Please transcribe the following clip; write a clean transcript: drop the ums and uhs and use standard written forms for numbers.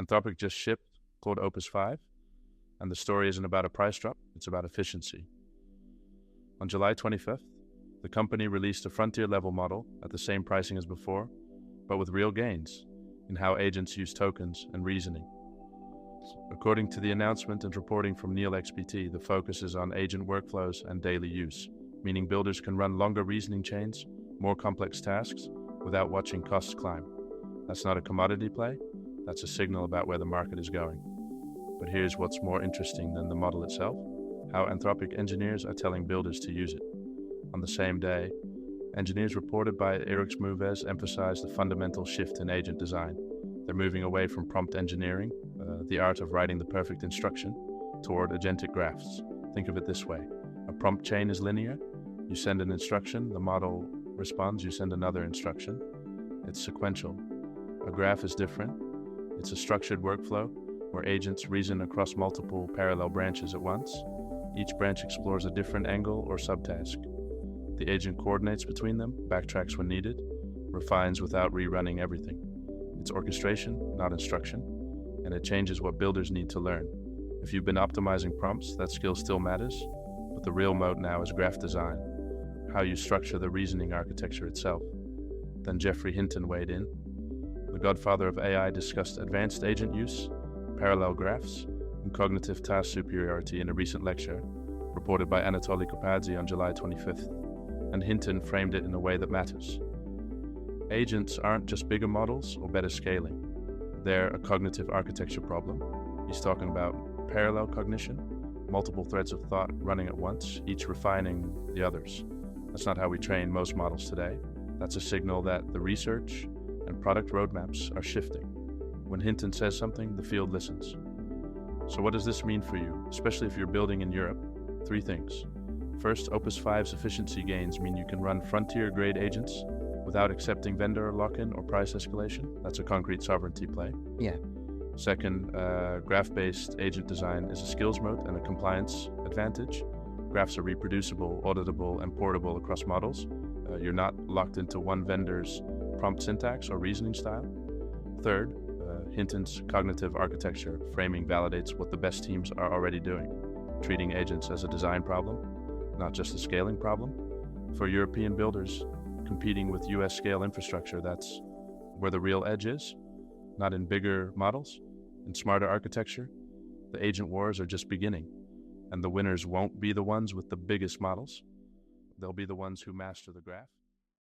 Anthropic just shipped Claude Opus 5, and the story isn't about a price drop, it's about efficiency. On July 25th, the company released a frontier-level model at the same pricing as before, but with real gains in how agents use tokens and reasoning. According to the announcement and reporting from NeilXPT, the focus is on agent workflows and daily use, meaning builders can run longer reasoning chains, more complex tasks, without watching costs climb. That's not a commodity play, that's a signal about where the market is going. But here's what's more interesting than the model itself, how Anthropic engineers are telling builders to use it. On the same day, engineers reported by Eric Moves emphasized the fundamental shift in agent design. They're moving away from prompt engineering, the art of writing the perfect instruction, toward agentic graphs. Think of it this way. A prompt chain is linear. You send an instruction, the model responds, you send another instruction. It's sequential. A graph is different. It's a structured workflow where agents reason across multiple parallel branches at once. Each branch explores a different angle or subtask. The agent coordinates between them, backtracks when needed, refines without rerunning everything. It's orchestration, not instruction, and it changes what builders need to learn. If you've been optimizing prompts, that skill still matters, but the real mode now is graph design, how you structure the reasoning architecture itself. Then Geoffrey Hinton weighed in. The godfather of AI discussed advanced agent use, parallel graphs, and cognitive task superiority in a recent lecture, reported by Anthropic on July 25th, and Hinton framed it in a way that matters. Agents aren't just bigger models or better scaling. They're a cognitive architecture problem. He's talking about parallel cognition, multiple threads of thought running at once, each refining the others. That's not how we train most models today. That's a signal that the research and product roadmaps are shifting. When Hinton says something, the field listens. So what does this mean for you, especially if you're building in Europe? 3 things. First, Opus 5's efficiency gains mean you can run frontier-grade agents without accepting vendor lock-in or price escalation. That's a concrete sovereignty play. Yeah. Second, graph-based agent design is a skills moat and a compliance advantage. Graphs are reproducible, auditable, and portable across models. You're not locked into one vendor's prompt syntax or reasoning style. Third, Hinton's cognitive architecture framing validates what the best teams are already doing, treating agents as a design problem, not just a scaling problem. For European builders competing with US scale infrastructure, that's where the real edge is, not in bigger models, in smarter architecture. The agent wars are just beginning, and the winners won't be the ones with the biggest models. They'll be the ones who master the graph.